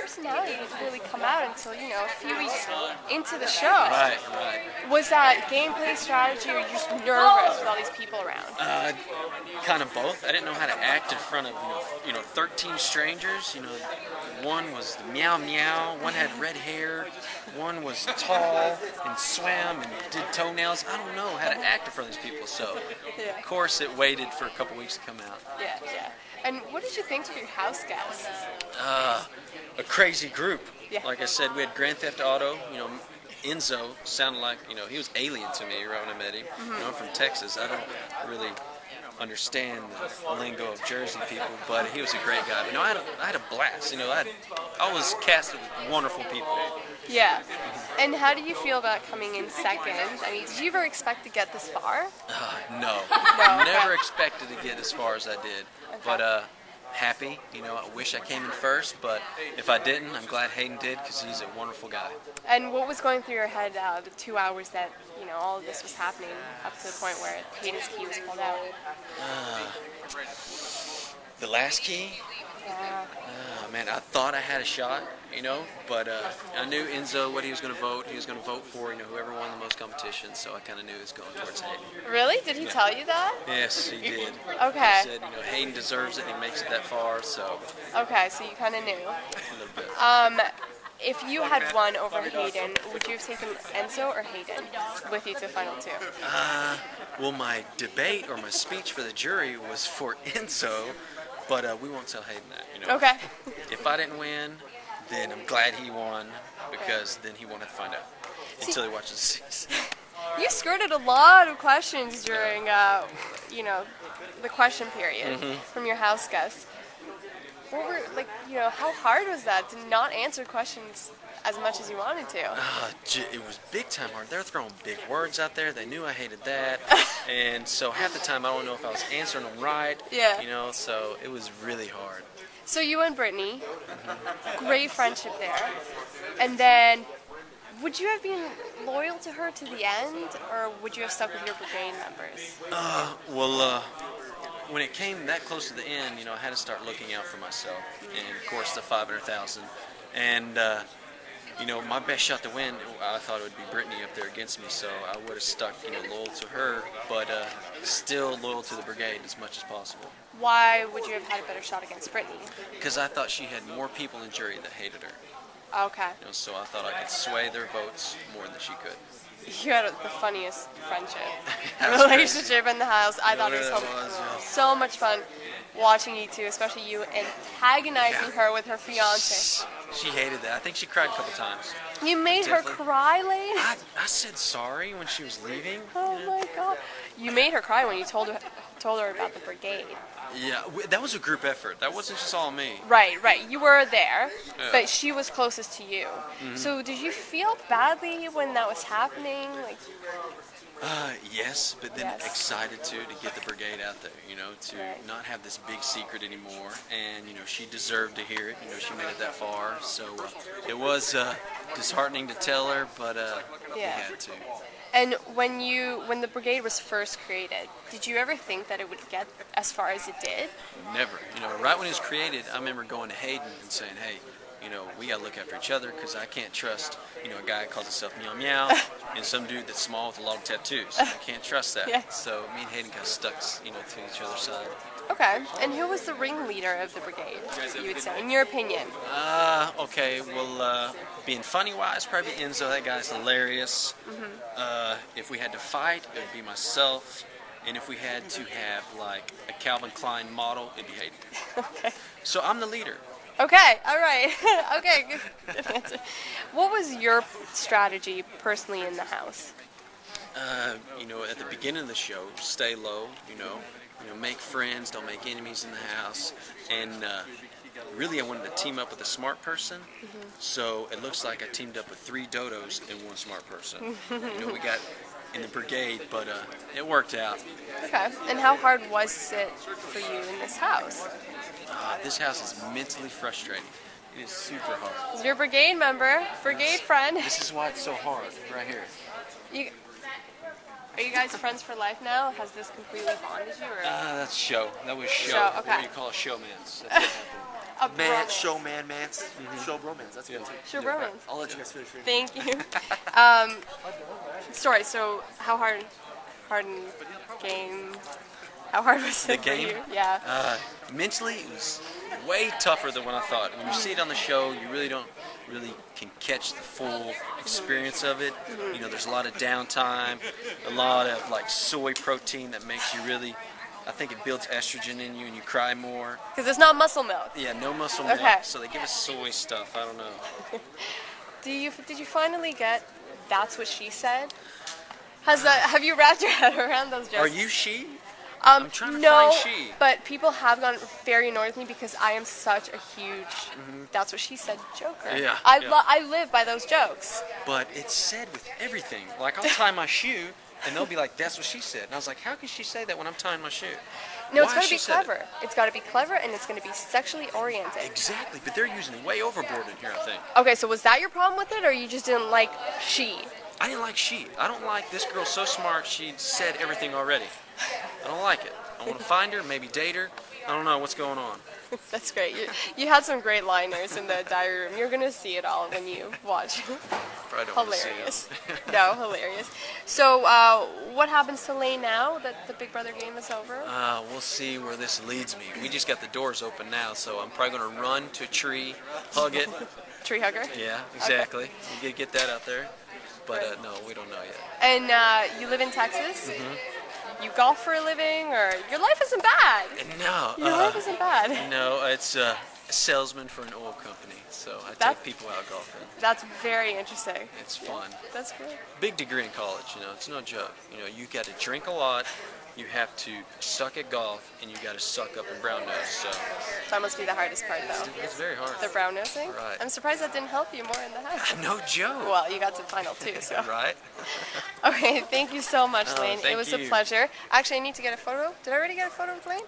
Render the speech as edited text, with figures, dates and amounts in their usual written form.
personality didn't really come out until, a few weeks into the show. Right, right. Was that gameplay strategy, or you just nervous with all these people around? Kind of both. I didn't know how to act in front of 13 strangers. One was the meow meow. One had red hair. One was tall and swam and did toenails. I don't know how to act in front of these people. So, Yeah. of course, it waited for a couple weeks to come out. Yeah, yeah. And what did you think of your house guests? A crazy group. Yeah. Like I said, we had Grand Theft Auto. Enzo sounded like he was alien to me right when I met him. I'm from Texas. I don't really understand the lingo of Jersey people, but he was a great guy. I had a blast. I was casted with wonderful people. Yeah. And how do you feel about coming in second? I mean, did you ever expect to get this far? No, No, never okay. expected to get as far as I did. But happy. I wish I came in first, but if I didn't, I'm glad Hayden did because he's a wonderful guy. And what was going through your head the 2 hours that all of this was happening up to the point where Hayden's key was pulled out? The last key? Yeah. Man, I thought I had a shot, but I knew Enzo what he was going to vote. He was going to vote for, whoever won the most competitions, so I kind of knew it was going towards Hayden. Really? Did he tell you that? Yes, he did. Okay. He said, Hayden deserves it. He makes it that far, so Okay, so you kind of knew. a little bit. If you had won over Hayden, would you have taken Enzo or Hayden with you to the final two? Well, my debate or my speech for the jury was for Enzo, but we won't tell Hayden that. Okay. If I didn't win, then I'm glad he won because then he won't have to find out until he watches the season. You skirted a lot of questions during, the question period from your house guests. What were, how hard was that to not answer questions as much as you wanted to? It was big time hard. They're throwing big words out there. They knew I hated that. And so half the time I don't know if I was answering them right. Yeah. So it was really hard. So you and Brittany, great friendship there. And then, would you have been loyal to her to the end, or would you have stuck with your brigade members? When it came that close to the end, I had to start looking out for myself. And, of course, the 500,000. And, my best shot to win, I thought it would be Brittany up there against me. So I would have stuck, loyal to her, but still loyal to the brigade as much as possible. Why would you have had a better shot against Brittany? Because I thought she had more people in the jury that hated her. Okay. So I thought I could sway their votes more than she could. You had the funniest friendship, That's relationship in the house. I thought it was yeah. so much fun watching you two, especially you antagonizing her with her fiance. She hated that. I think she cried a couple times. You made her Definitely. cry, Lane? I said sorry when she was leaving. Oh my God! You made her cry when you told her about the brigade. Yeah, that was a group effort. That wasn't just all me. Right. You were there, Yeah. but she was closest to you. So did you feel badly when that was happening? Yes, but then Yes. excited to get the brigade out there, to Right. not have this big secret anymore. And, she deserved to hear it. She made it that far. So it was disheartening to tell her, but we Yeah. had to. And when the brigade was first created, did you ever think that it would get as far as it did? Never. Right when it was created, I remember going to Hayden and saying, hey, we got to look after each other because I can't trust, a guy that calls himself Meow Meow and some dude that's small with a lot of tattoos. I can't trust that. Yeah. So me and Hayden got stuck, to each other's side. Okay. And who was the ringleader of the brigade, you would say, in your opinion? Okay, well, being funny-wise, probably Enzo. That guy's hilarious. If we had to fight, it would be myself. And if we had to have, a Calvin Klein model, it'd be Hayden. Okay. So I'm the leader. Okay, all right. Okay, good answer. What was your strategy personally in the house? At the beginning of the show, stay low, make friends, don't make enemies in the house. And really I wanted to team up with a smart person. So it looks like I teamed up with 3 dodos and 1 smart person. We got in the brigade, but it worked out. Okay. And how hard was it for you in this house? This house is mentally frustrating. It is super hard. Is your brigade member, brigade friend? This is why it's so hard, right here. Are you guys friends for life now? Has this completely bonded you? Or? That's show. That was show. Show, okay. What you call a showman's. That's what happened. A bromance. Show man-mance. Show bromance. That's good too. Show bromance. I'll let you guys finish. Thank you. Story. So, how hard in games? How hard was it game? for you? Yeah. Mentally, it was way tougher than what I thought. When you see it on the show, you really can catch the full experience of it. You know, there's a lot of downtime, a lot of like soy protein that makes you really. I think it builds estrogen in you, and you cry more. Because it's not muscle milk. Yeah, no muscle milk. Okay. So they give us soy stuff. I don't know. Did you finally get That's What She Said? Have you wrapped your head around those jokes? Are you she? I'm trying to no, find she. But people have gotten very annoyed with me because I am such a huge That's What She Said joker. Yeah, I live by those jokes. But it's said with everything. Like, I'll tie my shoe, and they'll be like, that's what she said. And I was like, how can she say that when I'm tying my shoe? No, it's Why got to she be said it? clever. It's got to be clever, and it's going to be sexually oriented. Exactly, but they're using it way overboard in here, I think. Okay, so was that your problem with it, or you just didn't like she? I didn't like she. I don't like this girl so smart, she said everything already. I don't like it. I want to find her, maybe date her. I don't know what's going on. That's great. You had some great liners in the diary room. You're going to see it all when you watch. I don't want to see Hilarious. them. No, hilarious. So, what happens to Lane now that the Big Brother game is over? We'll see where this leads me. We just got the doors open now, so I'm probably going to run to a tree, hug it. Tree hugger? Yeah, exactly. We get that out there. But no, we don't know yet. And you live in Texas? You golf for a living, or your life isn't bad? No. Your life isn't bad. No, it's a salesman for an oil company, so I take people out golfing. That's very interesting. It's fun. That's great. Big degree in college, you know, it's no joke. You know, you got to drink a lot, you have to suck at golf, and you got to suck up in brown nose. So That must be the hardest part, though. it's very hard. The brown nosing? Right. I'm surprised that didn't help you more in the house. No joke. Well, you got to final two, so. Right? Okay, thank you so much, Lane. thank It was a you. pleasure. Actually, I need to get a photo. Did I already get a photo with Lane?